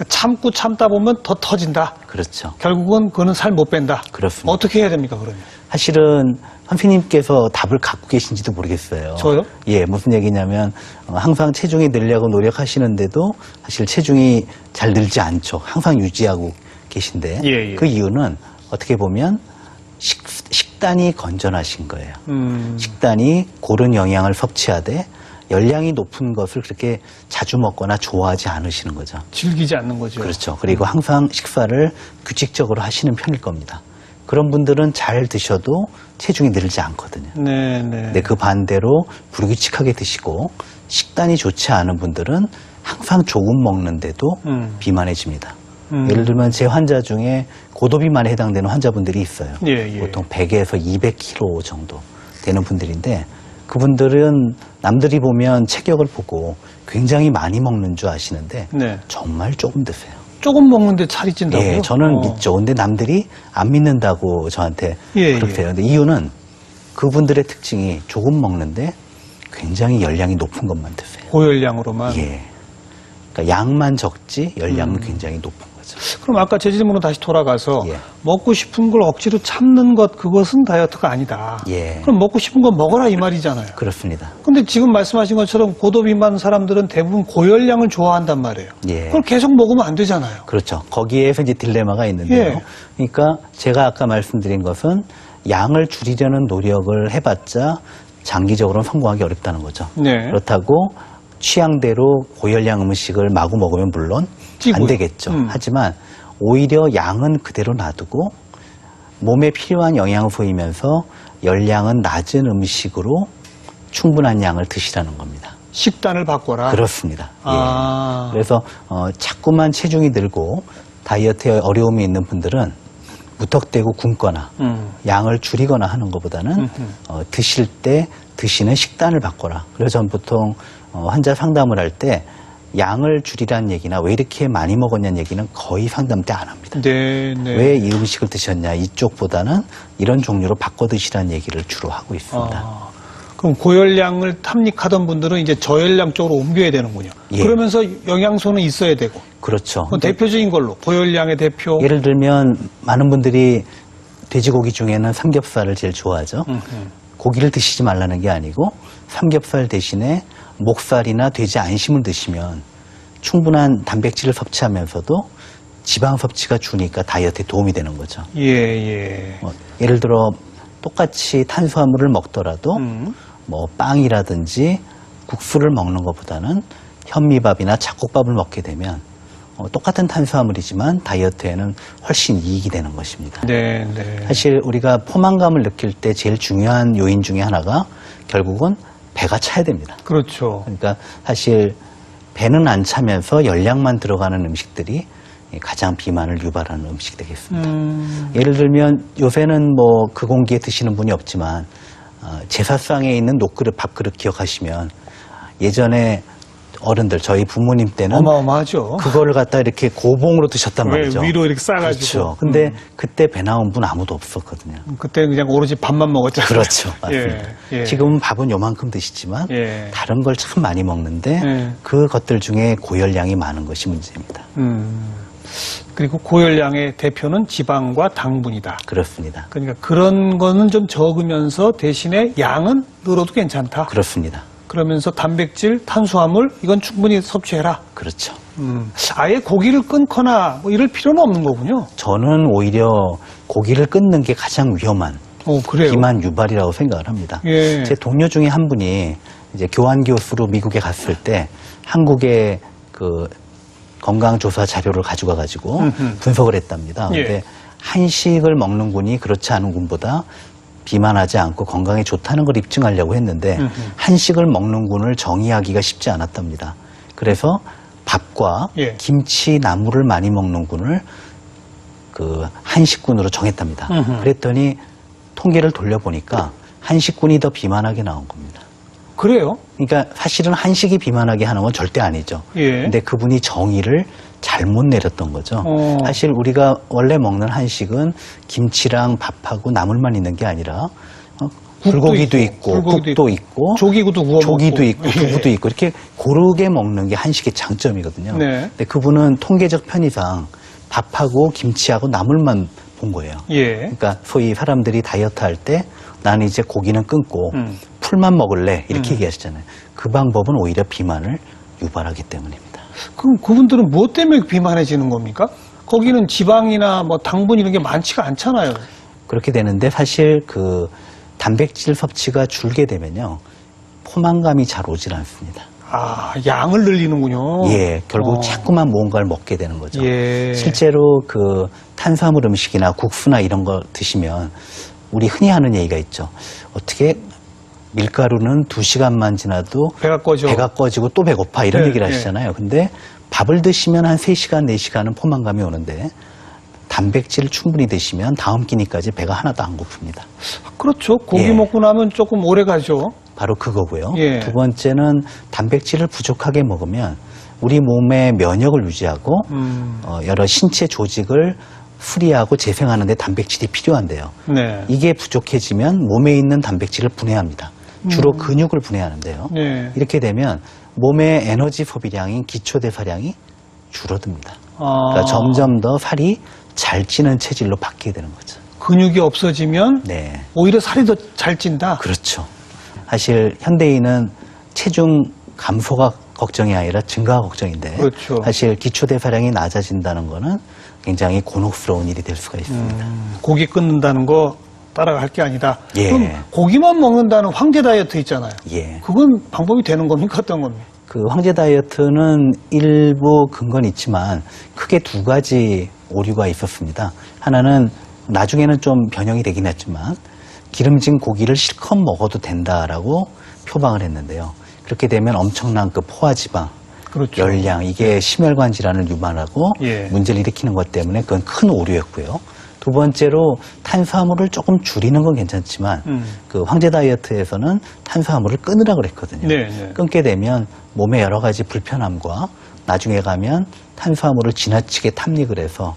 참고 참다 보면 더 터진다. 그렇죠. 결국은 그거는 살 못 뺀다. 그렇습니다. 어떻게 해야 됩니까, 그러면? 사실은 선생님께서 답을 갖고 계신지도 모르겠어요. 저요? 예, 무슨 얘기냐면 항상 체중이 늘려고 노력하시는데도 사실 체중이 잘 늘지 않죠. 항상 유지하고 계신데 예, 예. 그 이유는 어떻게 보면 식단이 건전하신 거예요. 식단이 고른 영양을 섭취하되 열량이 높은 것을 그렇게 자주 먹거나 좋아하지 않으시는 거죠. 즐기지 않는 거죠. 그렇죠. 그리고 항상 식사를 규칙적으로 하시는 편일 겁니다. 그런 분들은 잘 드셔도 체중이 늘지 않거든요. 네. 근데 그 반대로 불규칙하게 드시고 식단이 좋지 않은 분들은 항상 조금 먹는데도 비만해집니다. 예를 들면 제 환자 중에 고도비만에 해당되는 환자분들이 있어요. 예. 보통 100에서 200kg 정도 되는 분들인데 그분들은 남들이 보면 체격을 보고 굉장히 많이 먹는 줄 아시는데 네. 정말 조금 드세요. 조금 먹는데 살이 찐다고요? 예, 저는 믿죠. 근데 남들이 안 믿는다고 저한테 그러세요. 근데 이유는 그분들의 특징이 조금 먹는데 굉장히 열량이 높은 것만 드세요. 고열량으로만? 예. 그러니까 양만 적지 열량은 굉장히 높은 거죠. 그럼 아까 제 질문으로 다시 돌아가서 예. 먹고 싶은 걸 억지로 참는 것 그것은 다이어트가 아니다. 예. 그럼 먹고 싶은 거 먹어라 이 말이잖아요. 그렇습니다. 근데 지금 말씀하신 것처럼 고도비만 사람들은 대부분 고열량을 좋아한단 말이에요. 예. 그걸 계속 먹으면 안 되잖아요. 그렇죠. 거기에서 이제 딜레마가 있는데요. 예. 그러니까 제가 아까 말씀드린 것은 양을 줄이려는 노력을 해봤자 장기적으로는 성공하기 어렵다는 거죠. 네. 그렇다고 취향대로 고열량 음식을 마구 먹으면 물론 찌고요. 안 되겠죠. 하지만 오히려 양은 그대로 놔두고 몸에 필요한 영양소이면서 열량은 낮은 음식으로 충분한 양을 드시라는 겁니다. 식단을 바꿔라. 그렇습니다. 아. 예. 그래서 자꾸만 체중이 늘고 다이어트에 어려움이 있는 분들은 무턱대고 굶거나 양을 줄이거나 하는 것보다는 드실 때 드시는 식단을 바꿔라. 그래서 전 보통 환자 상담을 할 때 양을 줄이라는 얘기나 왜 이렇게 많이 먹었냐는 얘기는 거의 상담 때 안 합니다. 네. 왜 이 음식을 드셨냐 이쪽보다는 이런 종류로 바꿔 드시라는 얘기를 주로 하고 있습니다. 그럼 고열량을 탐닉하던 분들은 이제 저열량 쪽으로 옮겨야 되는군요. 예. 그러면서 영양소는 있어야 되고. 그렇죠. 그건 대표적인 걸로 고열량의 대표. 예를 들면 많은 분들이 돼지고기 중에는 삼겹살을 제일 좋아하죠. 고기를 드시지 말라는 게 아니고 삼겹살 대신에 목살이나 돼지 안심을 드시면 충분한 단백질을 섭취하면서도 지방 섭취가 주니까 다이어트에 도움이 되는 거죠. 예. 예를 들어 똑같이 탄수화물을 먹더라도 뭐 빵이라든지 국수를 먹는 것보다는 현미밥이나 잡곡밥을 먹게 되면 똑같은 탄수화물이지만 다이어트에는 훨씬 이익이 되는 것입니다. 네. 사실 우리가 포만감을 느낄 때 제일 중요한 요인 중에 하나가 결국은 배가 차야 됩니다. 그렇죠. 그러니까 사실 배는 안 차면서 열량만 들어가는 음식들이 가장 비만을 유발하는 음식이 되겠습니다. 예를 들면 요새는 뭐 그 공기에 드시는 분이 없지만 제사상에 있는 녹그릇 밥그릇 기억하시면 예전에 어른들 저희 부모님 때는 어마어마하죠. 그거를 갖다 이렇게 고봉으로 드셨단 말이죠. 위로 이렇게 싸가지고. 그렇죠. 근데 그때 배 나온 분 아무도 없었거든요. 그때는 그냥 오로지 밥만 먹었잖아요. 그렇죠. 맞습니다. 예. 지금은 밥은 요만큼 드시지만 예. 다른 걸 참 많이 먹는데 예. 그 것들 중에 고열량이 많은 것이 문제입니다. 그리고 고열량의 대표는 지방과 당분이다. 그렇습니다. 그러니까 그런 거는 좀 적으면서 대신에 양은 늘어도 괜찮다. 그렇습니다. 그러면서 단백질, 탄수화물 이건 충분히 섭취해라. 그렇죠. 아예 고기를 끊거나 뭐 이럴 필요는 없는 거군요. 저는 오히려 고기를 끊는 게 가장 위험한 그래요. 비만 유발이라고 생각을 합니다. 예. 제 동료 중에 한 분이 이제 교환 교수로 미국에 갔을 때 한국의 그 건강조사 자료를 가지고 가지고 분석을 했답니다. 예. 근데 한식을 먹는 군이 그렇지 않은 군보다 비만하지 않고 건강에 좋다는 걸 입증하려고 했는데 한식을 먹는 군을 정의하기가 쉽지 않았답니다. 그래서 밥과 예. 김치, 나물을 많이 먹는 군을 그 한식군으로 정했답니다. 그랬더니 통계를 돌려보니까 한식군이 더 비만하게 나온 겁니다. 그래요? 그러니까 사실은 한식이 비만하게 하는 건 절대 아니죠. 예. 근데 그분이 정의를 잘못 내렸던 거죠. 어. 사실 우리가 원래 먹는 한식은 김치랑 밥하고 나물만 있는 게 아니라 불고기도 있고 국도 있고 조기구도 구워 조기도 먹고. 있고 두부도 있고 이렇게 고르게 먹는 게 한식의 장점이거든요. 네. 근데 그분은 통계적 편의상 밥하고 김치하고 나물만 본 거예요. 예. 그러니까 소위 사람들이 다이어트 할 때 나는 이제 고기는 끊고 풀만 먹을래 이렇게 얘기하시잖아요. 그 방법은 오히려 비만을 유발하기 때문입니다. 그럼 그분들은 무엇 때문에 비만해지는 겁니까? 거기는 지방이나 뭐 당분 이런 게 많지가 않잖아요. 그렇게 되는데 사실 그 단백질 섭취가 줄게 되면요. 포만감이 잘 오질 않습니다. 아, 양을 늘리는군요. 예, 결국 자꾸만 뭔가를 먹게 되는 거죠. 예. 실제로 그 탄수화물 음식이나 국수나 이런 거 드시면 우리 흔히 하는 얘기가 있죠. 어떻게 밀가루는 2시간만 지나도 배가 꺼지고 또 배고파 이런 네, 얘기를 하시잖아요. 근데 밥을 드시면 한 3시간, 4시간은 포만감이 오는데 단백질을 충분히 드시면 다음 끼니까지 배가 하나도 안 고픕니다. 그렇죠. 고기 예. 먹고 나면 조금 오래 가죠. 바로 그거고요. 예. 두 번째는 단백질을 부족하게 먹으면 우리 몸의 면역을 유지하고 여러 신체 조직을 수리하고 재생하는 데 단백질이 필요한데요. 네. 이게 부족해지면 몸에 있는 단백질을 분해합니다. 주로 근육을 분해하는데요. 네. 이렇게 되면 몸의 에너지 소비량인 기초대사량이 줄어듭니다. 그러니까 점점 더 살이 잘 찌는 체질로 바뀌게 되는 거죠. 근육이 없어지면 네. 오히려 살이 더 잘 찐다. 그렇죠. 사실 현대인은 체중 감소가 걱정이 아니라 증가가 걱정인데 그렇죠. 사실 기초대사량이 낮아진다는 거는 굉장히 곤혹스러운 일이 될 수가 있습니다. 고기 끊는다는 거 따라갈 게 아니다. 예. 그럼 고기만 먹는다는 황제 다이어트 있잖아요. 예. 그건 방법이 되는 겁니까? 어떤 겁니까? 그 황제 다이어트는 일부 근거는 있지만 크게 2가지 오류가 있었습니다. 하나는 나중에는 좀 변형이 되긴 했지만 기름진 고기를 실컷 먹어도 된다라고 표방을 했는데요. 그렇게 되면 엄청난 그 포화지방, 그렇죠. 열량, 이게 심혈관 질환을 유발하고 예. 문제를 일으키는 것 때문에 그건 큰 오류였고요. 두 번째로 탄수화물을 조금 줄이는 건 괜찮지만 그 황제 다이어트에서는 탄수화물을 끊으라 그랬거든요. 네, 네. 끊게 되면 몸에 여러 가지 불편함과 나중에 가면 탄수화물을 지나치게 탐닉을 해서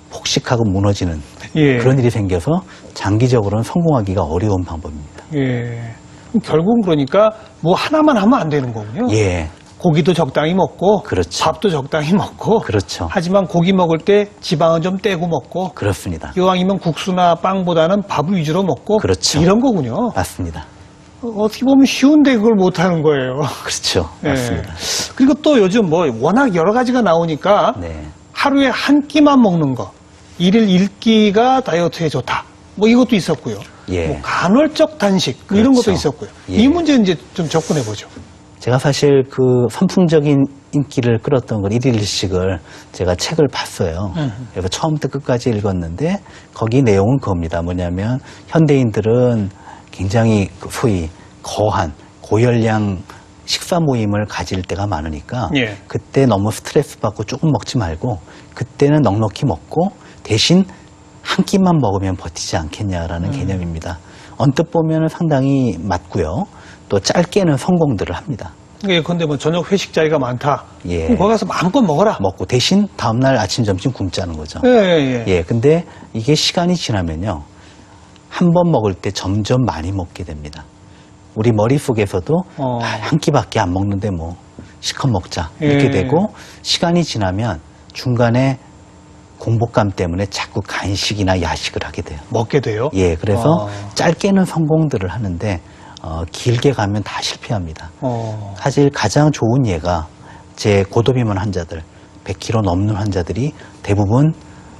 폭식하고 무너지는 예. 그런 일이 생겨서 장기적으로는 성공하기가 어려운 방법입니다. 예. 그럼 결국은 그러니까 뭐 하나만 하면 안 되는 거군요. 예, 고기도 적당히 먹고 그렇죠. 밥도 적당히 먹고 그렇죠. 하지만 고기 먹을 때 지방은 좀 떼고 먹고 그렇습니다. 이왕이면 국수나 빵보다는 밥을 위주로 먹고 그렇죠. 이런 거군요. 맞습니다. 어떻게 보면 쉬운데 그걸 못하는 거예요. 그렇죠. 예. 맞습니다. 그리고 또 요즘 뭐 워낙 여러 가지가 나오니까 네. 하루에 한 끼만 먹는 거, 일일 1끼가 다이어트에 좋다. 뭐 이것도 있었고요. 예. 뭐 간헐적 단식 이런 그렇죠. 것도 있었고요. 예. 이 문제 이제 좀 접근해 보죠. 제가 사실 그 선풍적인 인기를 끌었던 걸 1일 1식을 제가 책을 봤어요. 그래서 처음부터 끝까지 읽었는데 거기 내용은 그겁니다. 뭐냐면 현대인들은 굉장히 소위 거한 고열량 식사 모임을 가질 때가 많으니까 예. 그때 너무 스트레스 받고 조금 먹지 말고 그때는 넉넉히 먹고 대신 한 끼만 먹으면 버티지 않겠냐라는 개념입니다. 언뜻 보면 상당히 맞고요. 또 짧게는 성공들을 합니다. 예, 근데 뭐 저녁 회식 자리가 많다. 예. 그럼 거기 가서 마음껏 먹어라. 먹고 대신 다음날 아침, 점심 굶자는 거죠. 예, 예. 예, 근데 이게 시간이 지나면요. 한 번 먹을 때 점점 많이 먹게 됩니다. 우리 머릿속에서도 한 끼밖에 안 먹는데 뭐 실컷 먹자 이렇게 예. 되고 시간이 지나면 중간에 공복감 때문에 자꾸 간식이나 야식을 하게 돼요. 먹게 돼요. 예, 그래서 짧게는 성공들을 하는데 길게 가면 다 실패합니다. 사실 가장 좋은 예가 제 고도비만 환자들, 100kg 넘는 환자들이 대부분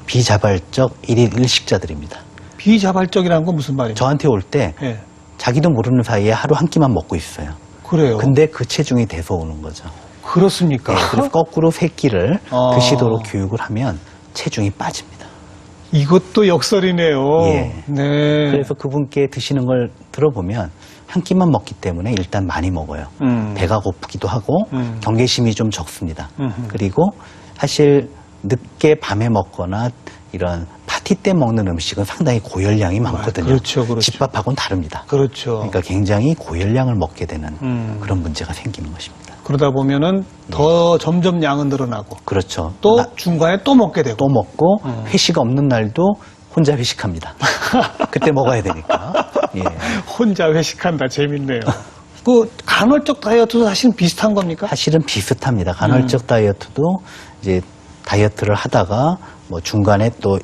비자발적 1일 1식자들입니다. 비자발적이라는 건 무슨 말입니까? 저한테 올 때 예. 자기도 모르는 사이에 하루 한 끼만 먹고 있어요. 그래요. 근데 그 체중이 돼서 오는 거죠. 그렇습니까? 예, 그래서 거꾸로 세 끼를 아. 드시도록 교육을 하면 체중이 빠집니다. 이것도 역설이네요. 예. 네. 그래서 그분께 드시는 걸 들어보면 한 끼만 먹기 때문에 일단 많이 먹어요. 배가 고프기도 하고 경계심이 좀 적습니다. 그리고 사실 늦게 밤에 먹거나 이런 파티 때 먹는 음식은 상당히 고열량이 많거든요. 그렇죠, 그렇죠. 집밥하고는 다릅니다. 그렇죠. 그러니까 굉장히 고열량을 먹게 되는 그런 문제가 생기는 것입니다. 그러다 보면은 더 점점 양은 늘어나고 그렇죠. 또 중간에 또 먹게 되고 또 먹고 회식 없는 날도 혼자 회식합니다. 그때 먹어야 되니까. 예. 혼자 회식한다. 재밌네요. 그 간헐적 다이어트도 사실은 비슷한 겁니까? 사실은 비슷합니다. 간헐적 다이어트도 이제 다이어트를 하다가 뭐 중간에 또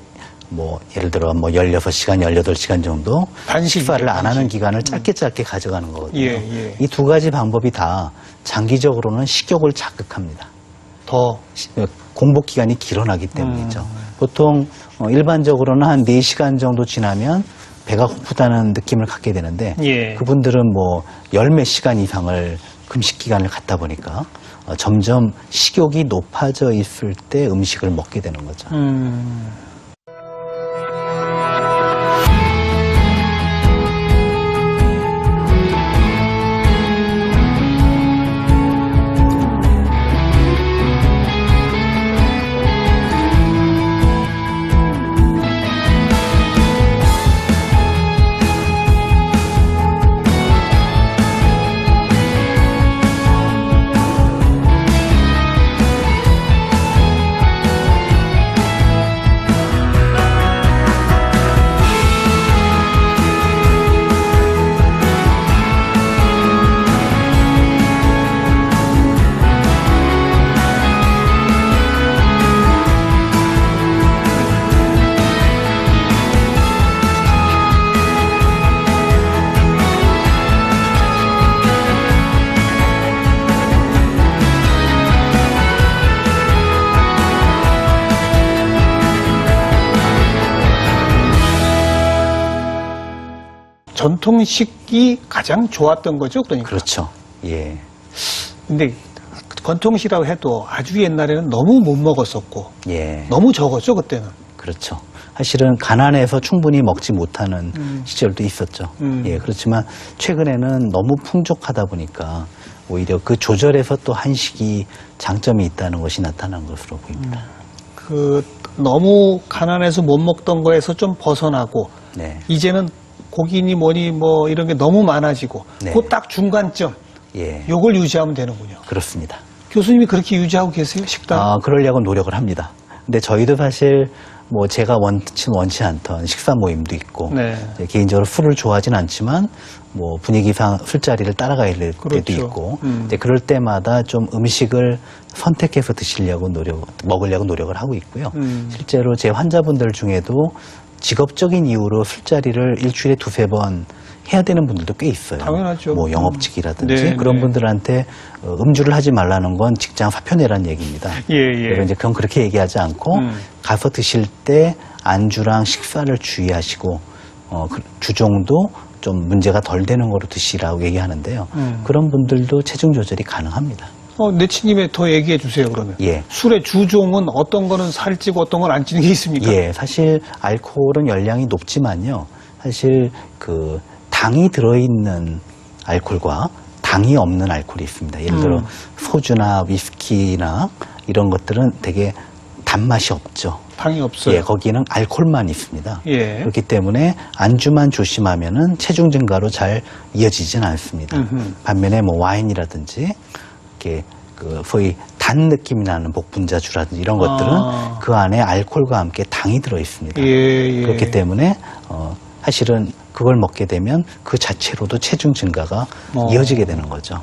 뭐 예를 들어 뭐 16시간, 18시간 정도 단식이죠, 식사를 안 단식. 하는 기간을 짧게 가져가는 거거든요. 예. 이 두 가지 방법이 다 장기적으로는 식욕을 자극합니다. 더 공복 기간이 길어나기 때문이죠. 보통 일반적으로는 한 4시간 정도 지나면 배가 고프다는 느낌을 갖게 되는데 예. 그분들은 뭐 열 몇 시간 이상을 금식 기간을 갖다 보니까 점점 식욕이 높아져 있을 때 음식을 먹게 되는 거죠. 전통식이 가장 좋았던 거죠, 그러니까. 그렇죠. 예. 근데 전통식이라고 해도 아주 옛날에는 너무 못 먹었었고 예. 너무 적었죠, 그때는. 그렇죠. 사실은 가난해서 충분히 먹지 못하는 시절도 있었죠. 예, 그렇지만 최근에는 너무 풍족하다 보니까 오히려 그 조절에서 또 한식이 장점이 있다는 것이 나타난 것으로 보입니다. 그 너무 가난해서 못 먹던 거에서 좀 벗어나고 네. 이제는 고기니 뭐니 뭐 이런 게 너무 많아지고 네. 그 딱 중간점 예. 요걸 유지하면 되는군요. 그렇습니다. 교수님이 그렇게 유지하고 계세요, 식단? 그러려고 노력을 합니다. 근데 저희도 사실 뭐 제가 원치 않던 식사 모임도 있고 네. 이제 개인적으로 술을 좋아하진 않지만 뭐 분위기상 술자리를 따라가야 될 때도 그렇죠. 있고 이제 그럴 때마다 좀 음식을 선택해서 먹으려고 노력을 하고 있고요. 실제로 제 환자분들 중에도 직업적인 이유로 술자리를 일주일에 2-3번 해야 되는 분들도 꽤 있어요. 당연하죠. 뭐 영업직이라든지 네, 그런 네. 분들한테 음주를 하지 말라는 건 직장 사표내라는 얘기입니다. 예. 그래서 이제 그건 그렇게 얘기하지 않고 가서 드실 때 안주랑 식사를 주의하시고 주종도 좀 문제가 덜 되는 거로 드시라고 얘기하는데요. 그런 분들도 체중 조절이 가능합니다. 내치님에 더 얘기해 주세요, 그러면. 예. 술의 주종은 어떤 거는 살찌고 어떤 건 안 찌는 게 있습니까? 예, 사실 알코올은 열량이 높지만요. 사실 그 당이 들어있는 알코올과 당이 없는 알코올이 있습니다. 예를 들어 소주나 위스키나 이런 것들은 되게 단맛이 없죠. 당이 없어요. 예, 거기는 알코올만 있습니다. 예. 그렇기 때문에 안주만 조심하면은 체중 증가로 잘 이어지진 않습니다. 반면에 뭐 와인이라든지 이렇게 그 소위 단 느낌이 나는 복분자주라든지 이런 것들은 그 안에 알코올과 함께 당이 들어 있습니다. 예. 그렇기 때문에 사실은 그걸 먹게 되면 그 자체로도 체중 증가가 이어지게 되는 거죠.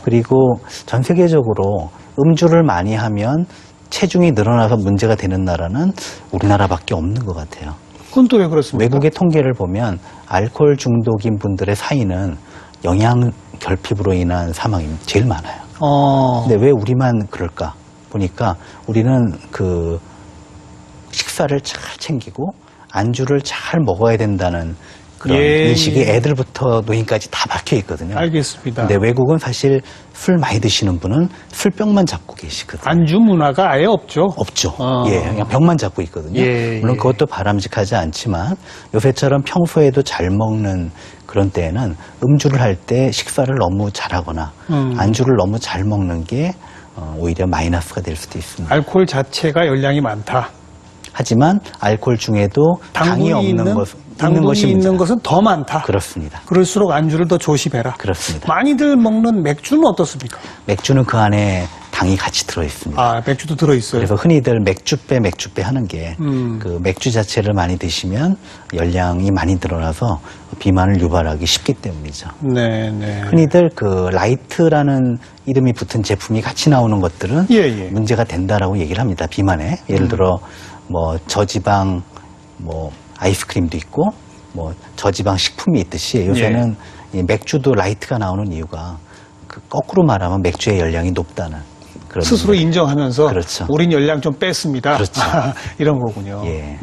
그리고 전 세계적으로 음주를 많이 하면 체중이 늘어나서 문제가 되는 나라는 우리나라밖에 없는 것 같아요. 그건 또 왜 그렇습니까? 외국의 통계를 보면 알코올 중독인 분들의 사이는 영양 결핍으로 인한 사망이 제일 많아요. 근데 왜 우리만 그럴까? 보니까 우리는 그 식사를 잘 챙기고 안주를 잘 먹어야 된다는 그런 인식이 애들부터 노인까지 다 박혀 있거든요. 알겠습니다. 근데 외국은 사실 술 많이 드시는 분은 술병만 잡고 계시거든요. 안주 문화가 아예 없죠. 없죠. 예, 그냥 병만 잡고 있거든요. 물론 그것도 바람직하지 않지만 요새처럼 평소에도 잘 먹는 그런 때에는 음주를 할 때 식사를 너무 잘하거나 안주를 너무 잘 먹는 게 오히려 마이너스가 될 수도 있습니다. 알코올 자체가 열량이 많다. 하지만 알코올 중에도 당이 없는 것이 있는 것은 더 많다. 그렇습니다. 그럴수록 안주를 더 조심해라. 그렇습니다. 많이들 먹는 맥주는 어떻습니까? 맥주는 그 안에 당이 같이 들어 있습니다. 아, 맥주도 들어있어요. 그래서 흔히들 맥주배 하는 게 그 맥주 자체를 많이 드시면 열량이 많이 늘어나서 비만을 유발하기 쉽기 때문이죠. 네, 네. 흔히들 그 라이트라는 이름이 붙은 제품이 같이 나오는 것들은 예, 예. 문제가 된다라고 얘기를 합니다. 비만에. 예를 들어 뭐 저지방 뭐 아이스크림도 있고 뭐 저지방 식품이 있듯이 요새는 이 맥주도 라이트가 나오는 이유가 그 거꾸로 말하면 맥주의 열량이 높다는 그런 스스로 문제가 인정하면서 그렇죠. 우린 열량 좀 뺐습니다. 그렇죠. 이런 거군요. 예.